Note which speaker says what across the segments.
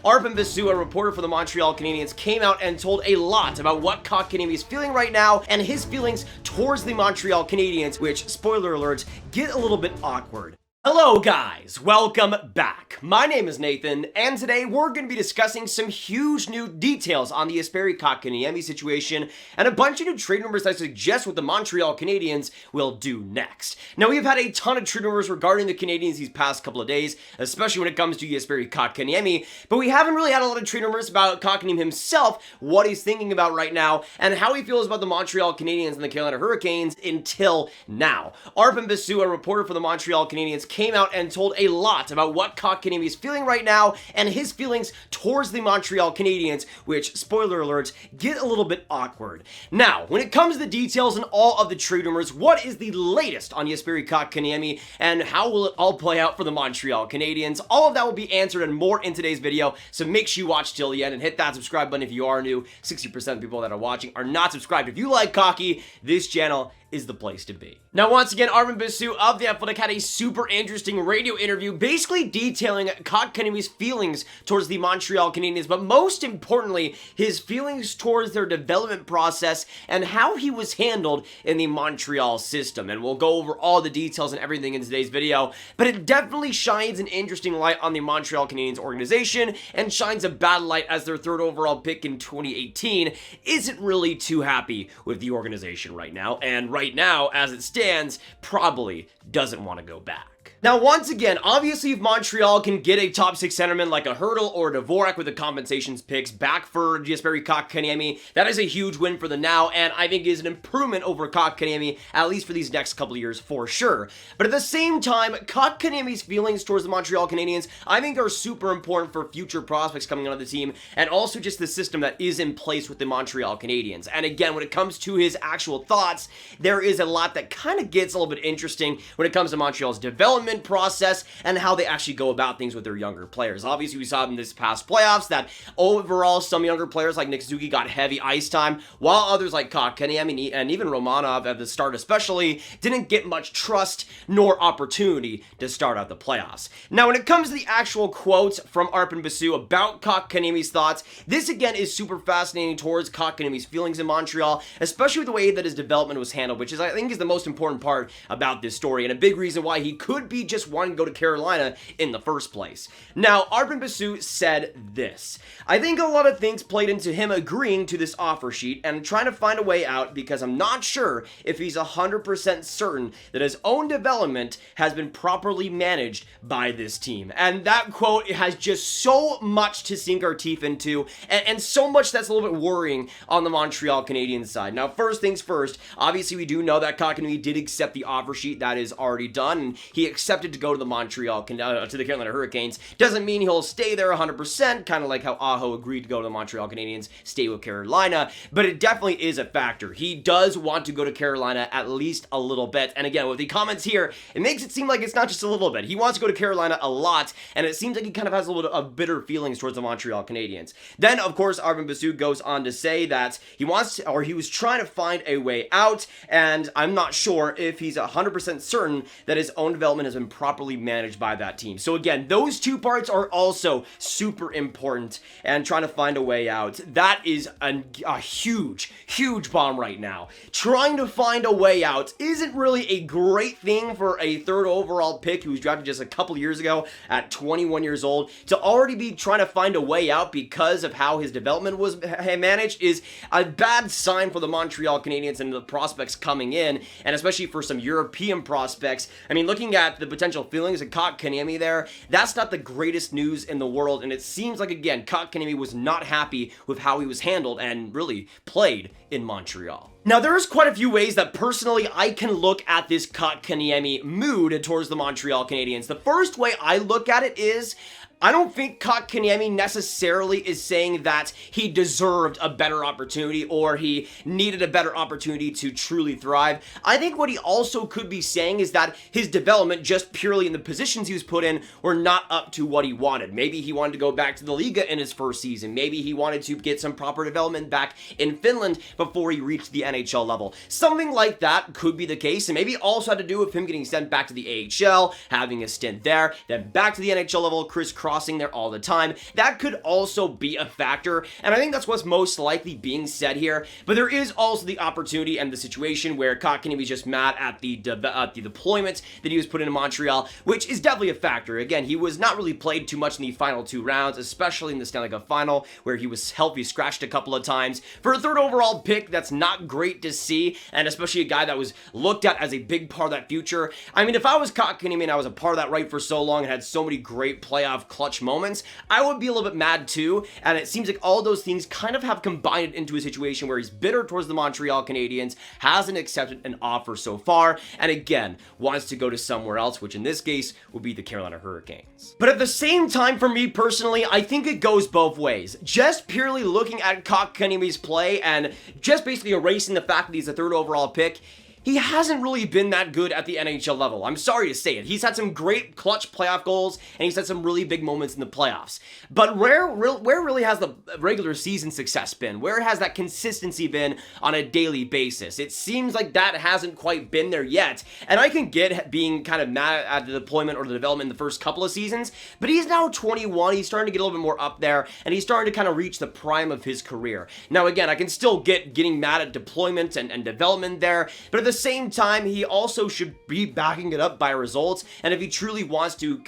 Speaker 1: Arpon Basu, a reporter for the Montreal Canadiens, came out and told a lot about what Kotkaniemi is feeling right now and his feelings towards the Montreal Canadiens, which, spoiler alert, get a little bit awkward. Hello guys, welcome back. My name is Nathan, and today we're going to be discussing some huge new details on the Jesperi Kotkaniemi situation and a bunch of new trade rumors that suggest what the Montreal Canadiens will do next. Now, we've had a ton of trade rumors regarding the Canadiens these past couple of days, especially when it comes to Jesperi Kotkaniemi, but we haven't really had a lot of trade rumors about Kotkaniemi himself, what he's thinking about right now, and how he feels about the Montreal Canadiens and the Carolina Hurricanes until now. Arpon Basu, a reporter for the Montreal Canadiens, came out and told a lot about what Kotkaniemi is feeling right now and his feelings towards the Montreal Canadiens, which, spoiler alert, get a little bit awkward. Now, when it comes to the details and all of the trade rumors, what is the latest on Jesperi Kotkaniemi and how will it all play out for the Montreal Canadiens? All of that will be answered and more in today's video, so make sure you watch till the end and hit that subscribe button if you are new. 60% of people that are watching are not subscribed. If you like hockey, this channel is the place to be. Now, once again, Arpon Basu of The Athletic had a super interesting radio interview basically detailing Kotkaniemi's feelings towards the Montreal Canadiens, but most importantly, his feelings towards their development process and how he was handled in the Montreal system. And we'll go over all the details and everything in today's video, but it definitely shines an interesting light on the Montreal Canadiens organization and shines a bad light as their third overall pick in 2018 isn't really too happy with the organization right now, and right now, as it stands, probably doesn't want to go back. Now, once again, obviously if Montreal can get a top 6 centerman like a Hurdle or a Dvorak with the compensations picks back for Jesperi Kotkaniemi, that is a huge win for the now, and I think is an improvement over Kotkaniemi, at least for these next couple of years for sure. But at the same time, Kotkaniemi's feelings towards the Montreal Canadiens, I think are super important for future prospects coming onto the team, and also just the system that is in place with the Montreal Canadiens. And again, when it comes to his actual thoughts, there is a lot that kind of gets a little bit interesting when it comes to Montreal's development process and how they actually go about things with their younger players. Obviously, we saw in this past playoffs that overall some younger players like Nick Suzuki got heavy ice time, while others like Kotkaniemi and even Romanov at the start especially didn't get much trust nor opportunity to start out the playoffs. Now, when it comes to the actual quotes from Arpon Basu about Kotkaniemi's thoughts, this again is super fascinating towards Kotkaniemi's feelings in Montreal, especially with the way that his development was handled, which is, I think, is the most important part about this story and a big reason why he could be just wanting to go to Carolina in the first place. Now, Arpon Basu said this: I think a lot of things played into him agreeing to this offer sheet and trying to find a way out because I'm not sure if he's 100% certain that his own development has been properly managed by this team. And that quote has just so much to sink our teeth into and so much that's a little bit worrying on the Montreal Canadiens side. Now, first things first, obviously we do know that Kotkaniemi did accept the offer sheet. That is already done, and he accepted to go to the to the Carolina Hurricanes. Doesn't mean he'll stay there 100%, kind of like how Aho agreed to go to the Montreal Canadiens, stay with Carolina, but it definitely is a factor. He does want to go to Carolina at least a little bit, and again, with the comments here, it makes it seem like it's not just a little bit. He wants to go to Carolina a lot, and it seems like he kind of has a little bit of bitter feelings towards the Montreal Canadiens. Then, of course, Arpon Basu goes on to say that he was trying to find a way out, and I'm not sure if he's 100% certain that his own development has been properly managed by that team. So again, those two parts are also super important, and trying to find a way out. That is a huge, huge bomb right now. Trying to find a way out isn't really a great thing for a third overall pick who was drafted just a couple years ago at 21 years old. To already be trying to find a way out because of how his development was managed is a bad sign for the Montreal Canadiens and the prospects coming in, and especially for some European prospects. I mean, looking at the potential feelings of Kotkaniemi there, that's not the greatest news in the world, and it seems like, again, Kotkaniemi was not happy with how he was handled and really played in Montreal. Now, there's quite a few ways that personally I can look at this Kotkaniemi mood towards the Montreal Canadiens. The first way I look at it is, I don't think Kotkaniemi necessarily is saying that he deserved a better opportunity or he needed a better opportunity to truly thrive. I think what he also could be saying is that his development, just purely in the positions he was put in, were not up to what he wanted. Maybe he wanted to go back to the Liga in his first season. Maybe he wanted to get some proper development back in Finland before he reached the NHL level. Something like that could be the case, and maybe also had to do with him getting sent back to the AHL, having a stint there, then back to the NHL level, crisscross crossing there all the time. That could also be a factor, and I think that's what's most likely being said here. But there is also the opportunity and the situation where Kotkaniemi is just mad at the deployment that he was put into Montreal, which is definitely a factor. Again, he was not really played too much in the final 2 rounds, especially in the Stanley Cup final, where he was healthy scratched a couple of times. For a 3rd overall pick, that's not great to see, and especially a guy that was looked at as a big part of that future. I mean, if I was Kotkaniemi and I was a part of that right for so long and had so many great playoff clutch moments, I would be a little bit mad too, and it seems like all those things kind of have combined into a situation where he's bitter towards the Montreal Canadiens, hasn't accepted an offer so far, and again, wants to go to somewhere else, which in this case would be the Carolina Hurricanes. But at the same time, for me personally, I think it goes both ways. Just purely looking at Kotkaniemi's play and just basically erasing the fact that he's a 3rd overall pick, he hasn't really been that good at the NHL level. I'm sorry to say it. He's had some great clutch playoff goals, and he's had some really big moments in the playoffs. But where really has the regular season success been? Where has that consistency been on a daily basis? It seems like that hasn't quite been there yet. And I can get being kind of mad at the deployment or the development in the first couple of seasons, but he's now 21. He's starting to get a little bit more up there, and he's starting to kind of reach the prime of his career. Now, again, I can still get getting mad at deployment and development there, but at the same time, he also should be backing it up by results, and if he truly wants to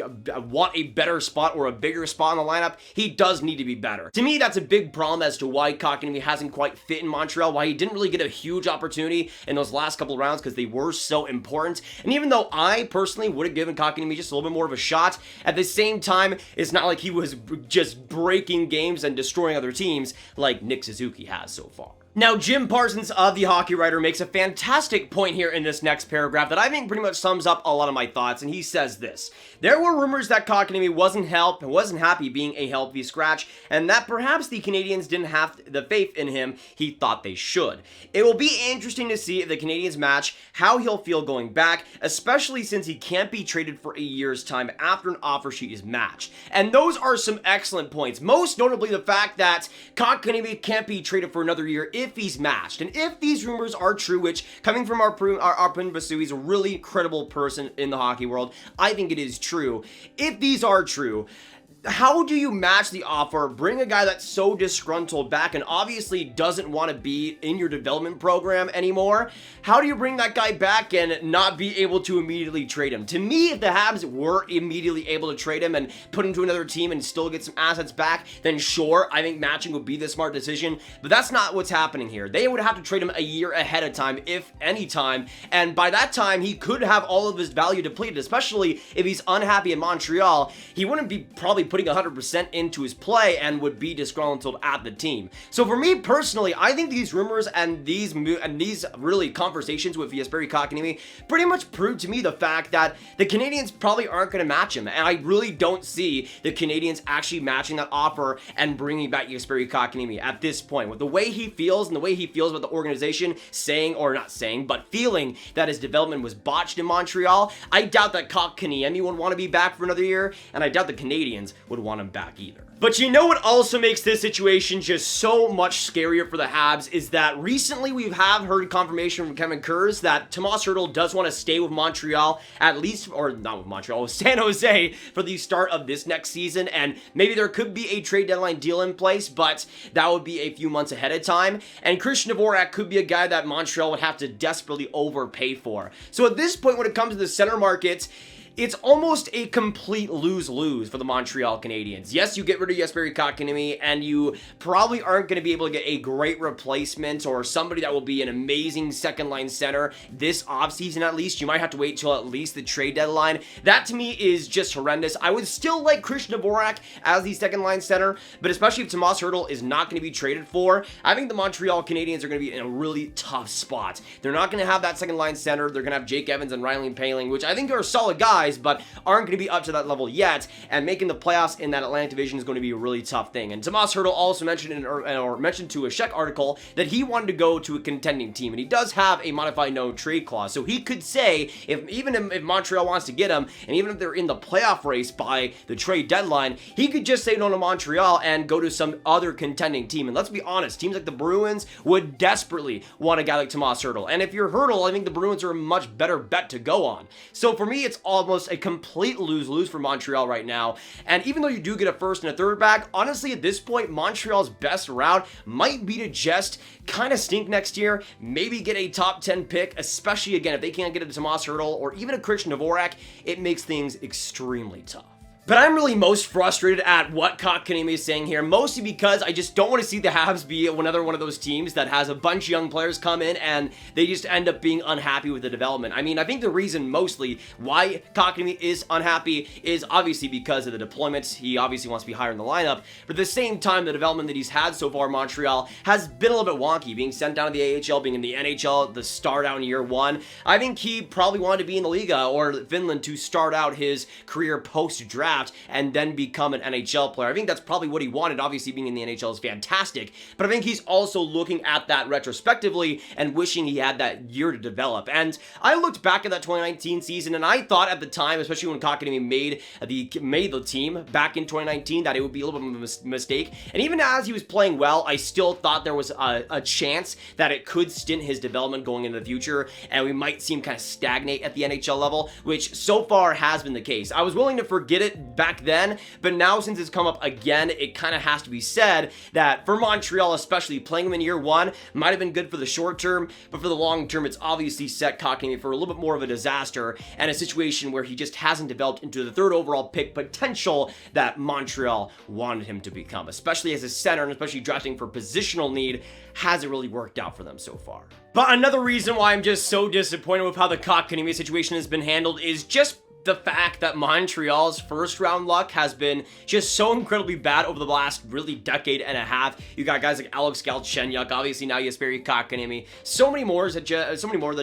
Speaker 1: want a better spot or a bigger spot in the lineup, he does need to be better. To me, that's a big problem as to why Kotkaniemi hasn't quite fit in Montreal, why he didn't really get a huge opportunity in those last couple of rounds, because they were so important. And even though I personally would have given Kotkaniemi just a little bit more of a shot, at the same time, it's not like he was just breaking games and destroying other teams like Nick Suzuki has so far. Now, Jim Parsons of The Hockey Writer makes a fantastic point here in this next paragraph that I think pretty much sums up a lot of my thoughts, and he says this: there were rumors that Kotkaniemi wasn't happy being a healthy scratch, and that perhaps the Canadiens didn't have the faith in him he thought they should. It will be interesting to see if the Canadiens match how he'll feel going back, especially since he can't be traded for a year's time after an offer sheet is matched. And those are some excellent points, most notably the fact that Kotkaniemi can't be traded for another year if he's matched. And if these rumors are true, which coming from our Basu, he's a really credible person in the hockey world, I think it is true. If these are true, how do you match the offer, bring a guy that's so disgruntled back and obviously doesn't want to be in your development program anymore? How do you bring that guy back and not be able to immediately trade him? To me, if the Habs were immediately able to trade him and put him to another team and still get some assets back, then sure, I think matching would be the smart decision, but that's not what's happening here. They would have to trade him a year ahead of time, if any time, and by that time, he could have all of his value depleted, especially if he's unhappy in Montreal. He wouldn't be probably putting 100% into his play and would be disgruntled at the team. So for me personally, I think these rumors and these really conversations with Jesperi Kotkaniemi pretty much prove to me the fact that the Canadiens probably aren't going to match him, and I really don't see the Canadiens actually matching that offer and bringing back Jesperi Kotkaniemi at this point. With the way he feels and the way he feels about the organization feeling that his development was botched in Montreal, I doubt that Kotkaniemi would want to be back for another year, and I doubt the Canadiens would want him back either. But you know what also makes this situation just so much scarier for the Habs is that recently we have heard confirmation from Kevin Kurz that Tomas Hertl does want to stay with Montreal, at least, or not with Montreal, with San Jose for the start of this next season, and maybe there could be a trade deadline deal in place, but that would be a few months ahead of time, and Christian Dvorak could be a guy that Montreal would have to desperately overpay for. So at this point, when it comes to the center market, it's almost a complete lose-lose for the Montreal Canadiens. Yes, you get rid of Jesperi Kotkaniemi, and you probably aren't going to be able to get a great replacement or somebody that will be an amazing second-line center this offseason at least. You might have to wait till at least the trade deadline. That, to me, is just horrendous. I would still like Christian Dvorak as the second-line center, but especially if Tomas Hertl is not going to be traded for, I think the Montreal Canadiens are going to be in a really tough spot. They're not going to have that second-line center. They're going to have Jake Evans and Riley Paling, which I think are solid guys, but aren't going to be up to that level yet, and making the playoffs in that Atlantic division is going to be a really tough thing. And Tomas Hertl also mentioned mentioned to a Sheck article that he wanted to go to a contending team, and he does have a modified no trade clause, so he could say, if Montreal wants to get him, and even if they're in the playoff race by the trade deadline, he could just say no to Montreal and go to some other contending team. And let's be honest, teams like the Bruins would desperately want a guy like Tomas Hertl, and if you're Hertl, I think the Bruins are a much better bet to go on. So for me, it's almost almost a complete lose-lose for Montreal right now. And even though you do get a first and a third back, honestly, at this point, Montreal's best route might be to just kind of stink next year, maybe get a top 10 pick, especially, again, if they can't get a Tomas Hertl or even a Christian Dvorak, it makes things extremely tough. But I'm really most frustrated at what Kotkaniemi is saying here, mostly because I just don't want to see the Habs be another one of those teams that has a bunch of young players come in and they just end up being unhappy with the development. I mean, I think the reason mostly why Kotkaniemi is unhappy is obviously because of the deployments. He obviously wants to be higher in the lineup, but at the same time, the development that he's had so far in Montreal has been a little bit wonky, being sent down to the AHL, being in the NHL, the start out in year one. I think he probably wanted to be in the Liga or Finland to start out his career post-draft and then become an NHL player. I think that's probably what he wanted. Obviously, being in the NHL is fantastic, but I think he's also looking at that retrospectively and wishing he had that year to develop. And I looked back at that 2019 season, and I thought at the time, especially when Kotkaniemi made the team back in 2019, that it would be a little bit of a mistake. And even as he was playing well, I still thought there was a chance that it could stint his development going into the future, and we might see him kind of stagnate at the NHL level, which so far has been the case. I was willing to forget it back then, but now since it's come up again, it kind of has to be said that for Montreal, especially playing him in year one, might have been good for the short term, but for the long term, it's obviously set Kotkaniemi for a little bit more of a disaster and a situation where he just hasn't developed into the third overall pick potential that Montreal wanted him to become, especially as a center and especially drafting for positional need hasn't really worked out for them so far. But another reason why I'm just so disappointed with how the Kotkaniemi situation has been handled is just the fact that Montreal's first round luck has been just so incredibly bad over the last really decade and a half. You got guys like Alex Galchenyuk, obviously now Jesperi Kotkaniemi, so many more that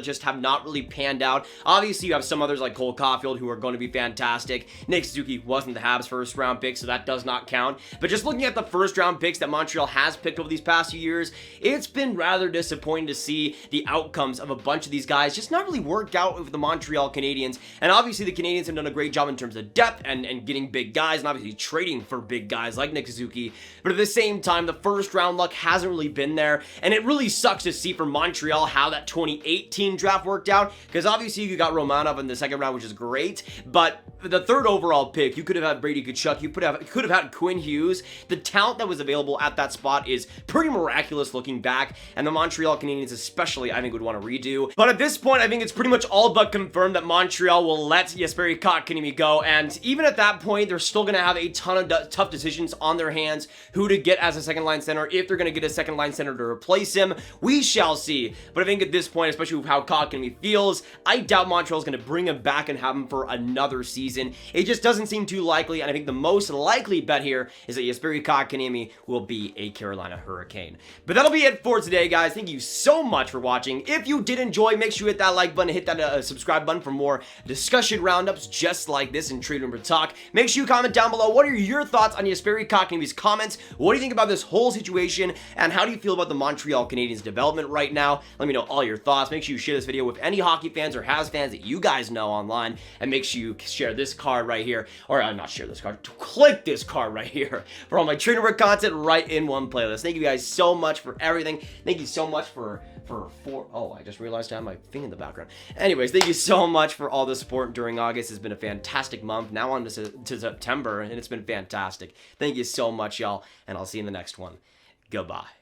Speaker 1: just have not really panned out. Obviously you have some others like Cole Caulfield who are going to be fantastic. Nick Suzuki wasn't the Habs first round pick, so that does not count. But just looking at the first round picks that Montreal has picked over these past few years, it's been rather disappointing to see the outcomes of a bunch of these guys just not really work out with the Montreal Canadiens. And obviously the Canadiens have done a great job in terms of depth and getting big guys and obviously trading for big guys like Nick Suzuki, but at the same time the first round luck hasn't really been there, and it really sucks to see for Montreal how that 2018 draft worked out, because obviously you got Romanov in the second round, which is great, but the third overall pick, you could have had Brady Tkachuk, you could have had Quinn Hughes. The talent that was available at that spot is pretty miraculous looking back, and the Montreal Canadiens especially I think would want to redo. But at this point I think it's pretty much all but confirmed that Montreal will let Jesperi Kotkaniemi go, and even at that point they're still going to have a ton of tough decisions on their hands who to get as a second line center, if they're going to get a second line center to replace him. We shall see, but I think at this point, especially with how Kotkaniemi feels, I doubt Montreal's going to bring him back and have him for another season. It just doesn't seem too likely, and I think the most likely bet here is that Jesperi Kotkaniemi will be a Carolina Hurricane. But that'll be it for today, guys. Thank you so much for watching. If you did enjoy, make sure you hit that like button, hit that subscribe button for more discussion roundups just like this in Trade Rumor Talk. Make sure you comment down below. What are your thoughts on Jesperi Kotkaniemi's comments? What do you think about this whole situation? And how do you feel about the Montreal Canadiens development right now? Let me know all your thoughts. Make sure you share this video with any hockey fans or Habs fans that you guys know online. And make sure you share this card right here. Or not share this card. Click this card right here for all my Trade Rumor content right in one playlist. Thank you guys so much for everything. Thank you so much for oh, I just realized I have my thing in the background. Anyways, thank you so much for all the support during August. It's been a fantastic month. Now on to September, and it's been fantastic. Thank you so much, y'all, and I'll see you in the next one. Goodbye.